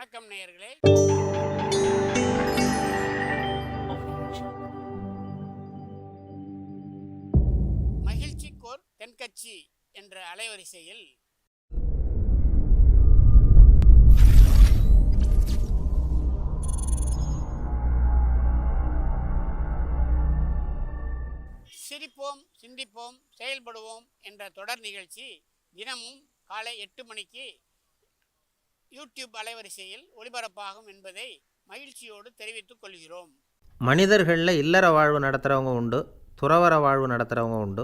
வணக்கம் நேயர்களே. மகிழ்ச்சிக்கோர் தென்கட்சி என்ற அலைவரிசையில் சிரிப்போம், சிந்திப்போம், செயல்படுவோம் என்ற தொடர் நிகழ்ச்சி தினமும் காலை 8 மணிக்கு யூடியூப் அலைவரிசையில் ஒளிபரப்பாகும் என்பதை மகிழ்ச்சியோடு தெரிவித்துக் கொள்கிறோம். மனிதர்களில் இல்லற வாழ்வு நடத்துகிறவங்க உண்டு, துறவற வாழ்வு நடத்துகிறவங்க உண்டு.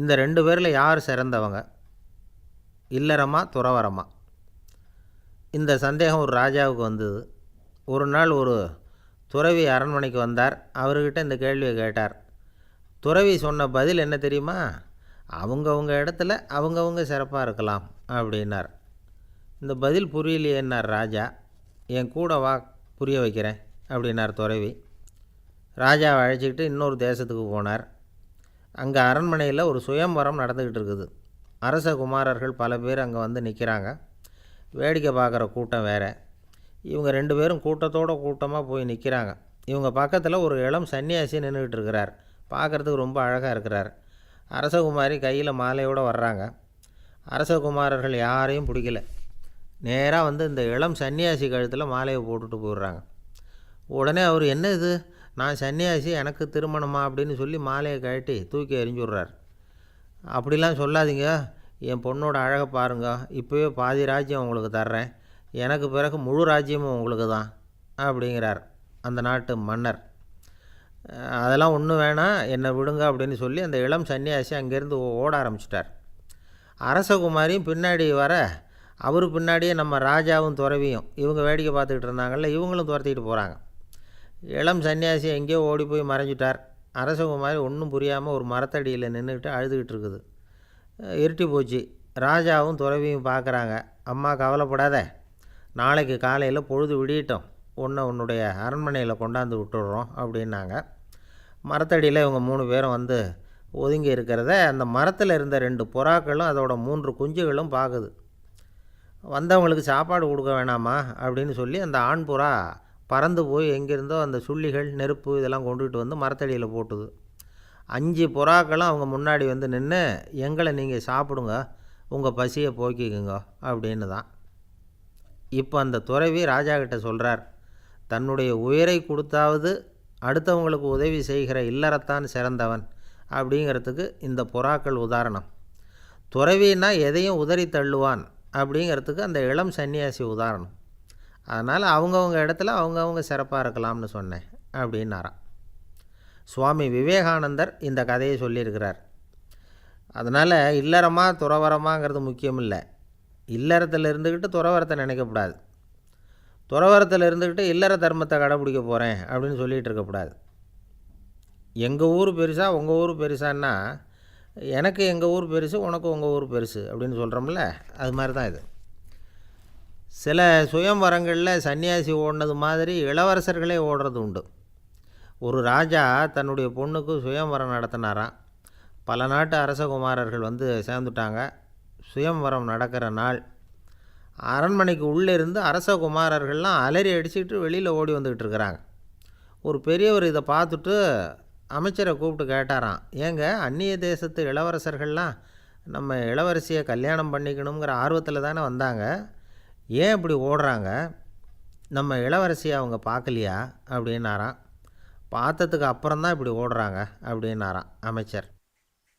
இந்த 2 பேரில் யார் சிறந்தவங்க, இல்லறமா துறவரமா? இந்த சந்தேகம் ஒரு ராஜாவுக்கு வந்தது. ஒரு நாள் ஒரு துறவி அரண்மனைக்கு வந்தார். அவர்கிட்ட இந்த கேள்வியை கேட்டார். துறவி சொன்ன பதில் என்ன தெரியுமா? அவங்கவுங்க இடத்துல அவங்கவுங்க சிறப்பாக இருக்கலாம் அப்படின்னார். இந்த பதில் புரியலையேன்னார் ராஜா. என் கூட வா, புரிய வைக்கிறேன் அப்படின்னார் துறவி. ராஜாவை அழைச்சிக்கிட்டு இன்னொரு தேசத்துக்கு போனார். அங்கே அரண்மனையில் ஒரு சுயம்வரம் நடந்துக்கிட்டு இருக்குது. அரச குமாரர்கள் பல பேர் அங்கே வந்து நிற்கிறாங்க. வேடிக்கை பார்க்குற கூட்டம் வேறு. இவங்க 2 பேரும் கூட்டத்தோடு கூட்டமாக போய் நிற்கிறாங்க. இவங்க பக்கத்தில் ஒரு இளம் சன்னியாசி நின்றுக்கிட்டு இருக்கிறார். பார்க்குறதுக்கு ரொம்ப அழகாக இருக்கிறார். அரசகுமாரி கையில் மாலையோடு வர்றாங்க. அரசகுமாரர்கள் யாரையும் பிடிக்கல. நேராக வந்து இந்த இளம் சன்னியாசி கழுத்தில் மாலையை போட்டுட்டு போயிடுறாங்க. உடனே அவர், என்ன இது, நான் சன்னியாசி, எனக்கு திருமணமா அப்படின்னு சொல்லி மாலையை கழட்டி தூக்கி எறிஞ்சுடுறார். அப்படிலாம் சொல்லாதீங்க, என் பொண்ணோட அழகை பாருங்க, இப்போவே பாதி ராஜ்யம் உங்களுக்கு தர்றேன், எனக்கு பிறகு முழு ராஜ்யமும் உங்களுக்கு தான் அப்படிங்கிறார் அந்த நாட்டு மன்னர். அதெல்லாம் ஒன்றும் வேணாம், என்னை விடுங்க அப்படின்னு சொல்லி அந்த இளம் சன்னியாசி அங்கேருந்து ஓட ஆரம்பிச்சிட்டார். அரசகுமாரியும் பின்னாடி வர, அவர் பின்னாடியே நம்ம ராஜாவும் துறவியும் இவங்க வேடிக்கை பார்த்துக்கிட்டு இருந்தாங்கள்ல, இவங்களும் துரத்திக்கிட்டு போகிறாங்க. இளம் சன்னியாசி எங்கேயோ ஓடி போய் மறைஞ்சிட்டார். அரசகுமாரி ஒன்றும் புரியாமல் ஒரு மரத்தடியில் நின்றுக்கிட்டு அழுதுகிட்டு இருக்குது. இருட்டி போச்சு. ராஜாவும் துறவியும் பார்க்குறாங்க. அம்மா கவலைப்படாத, நாளைக்கு காலையில் பொழுது விடியட்டும், உன்னுடைய அரண்மனையில் கொண்டாந்து விட்டுடுறோம் அப்படின்னாங்க. மரத்தடியில் இவங்க 3 பேரும் வந்து ஒதுங்கி இருக்கிறத அந்த மரத்தில் இருந்த 2 புறாக்களும் அதோட 3 குஞ்சுகளும் பார்க்குது. வந்தவங்களுக்கு சாப்பாடு கொடுக்க வேணாமா அப்படின்னு சொல்லி அந்த ஆண் புறா பறந்து போய் எங்கேருந்தோ அந்த சுள்ளிகள், நெருப்பு இதெல்லாம் கொண்டுகிட்டு வந்து மரத்தடியில் போட்டுது. 5 புறாக்களும் அவங்க முன்னாடி வந்து நின்று, எங்களை நீங்கள் சாப்பிடுங்க, உங்கள் பசியை போக்கிக்குங்க அப்படின்னு தான். இப்போ அந்த துறவி ராஜா கிட்ட சொல்கிறார், தன்னுடைய உயிரை கொடுத்தாவது அடுத்தவங்களுக்கு உதவி செய்கிற இல்லறத்தான் சிறந்தவன் அப்படிங்கிறதுக்கு இந்த புறாக்கள் உதாரணம். துறவின்னா எதையும் உதறி தள்ளுவான் அப்படிங்கிறதுக்கு அந்த இளம் சன்னியாசி உதாரணம். அதனால் அவங்கவுங்க இடத்துல அவங்கவுங்க சிறப்பாக இருக்கலாம்னு சொன்னேன் அப்படின்னாராம். சுவாமி விவேகானந்தர் இந்த கதையை சொல்லியிருக்கிறார். அதனால் இல்லறமா துறவரமாங்கிறது முக்கியம் இல்லை. இல்லறத்தில் இருந்துக்கிட்டு துறவரத்தை நினைக்கக்கூடாது. துறவரத்தில் இருந்துக்கிட்டு இல்லற தர்மத்தை கடைப்பிடிக்க போகிறேன் அப்படின்னு சொல்லிகிட்டு இருக்கக்கூடாது. எங்கள் ஊர் பெருசா உங்கள் ஊர் பெருசான்னா, எனக்கு எங்கள் ஊர் பெருசு, உனக்கு உங்கள் ஊர் பெருசு அப்படின்னு சொல்கிறோம்ல, அது மாதிரி தான் இது. சில சுயம்வரங்களில் சன்னியாசி ஓடினது மாதிரி இளவரசர்களே ஓடுறது உண்டு. ஒரு ராஜா தன்னுடைய பொண்ணுக்கு சுயம்வரம் நடத்தினாராம். பல நாட்டு அரசகுமாரர்கள் வந்து சேர்ந்துட்டாங்க. சுயம்வரம் நடக்கிற நாள். அரண்மனைக்கு உள்ளே இருந்து அரசகுமாரர்கள்லாம் அலறி அடிச்சுக்கிட்டு வெளியில் ஓடி வந்துக்கிட்டு இருக்கிறாங்க. ஒரு பெரியவர் இதை பார்த்துட்டு அமைச்சரை கூப்பிட்டு கேட்டாராம், ஏங்க, அந்நிய தேசத்து இளவரசர்கள்லாம் நம்ம இளவரசியை கல்யாணம் பண்ணிக்கணுங்கிற ஆர்வத்தில் தானே வந்தாங்க, ஏன் இப்படி ஓடுறாங்க, நம்ம இளவரசியை அவங்க பார்க்கலையா அப்படின்னாராம். பார்த்ததுக்கு அப்புறம்தான் இப்படி ஓடுறாங்க அப்படின்னாராம் அமைச்சர்.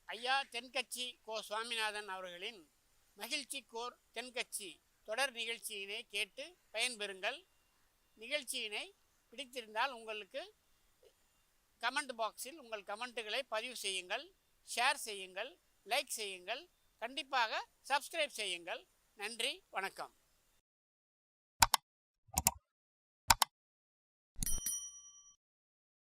ஐயா தென்கட்சி கோ சுவாமிநாதன் அவர்களின் மகிழ்ச்சிக்கோர் தென்கட்சி தொடர் நிகழ்ச்சியினை கேட்டு பயன்பெறுங்கள். நிகழ்ச்சியினை பிடித்திருந்தால் உங்களுக்கு கமெண்ட் பாக்ஸில் உங்கள் கமெண்ட்டுகளை பதிவு செய்யுங்கள், ஷேர் செய்யுங்கள், லைக் செய்யுங்கள், கண்டிப்பாக சப்ஸ்கிரைப் செய்யுங்கள். நன்றி, வணக்கம்.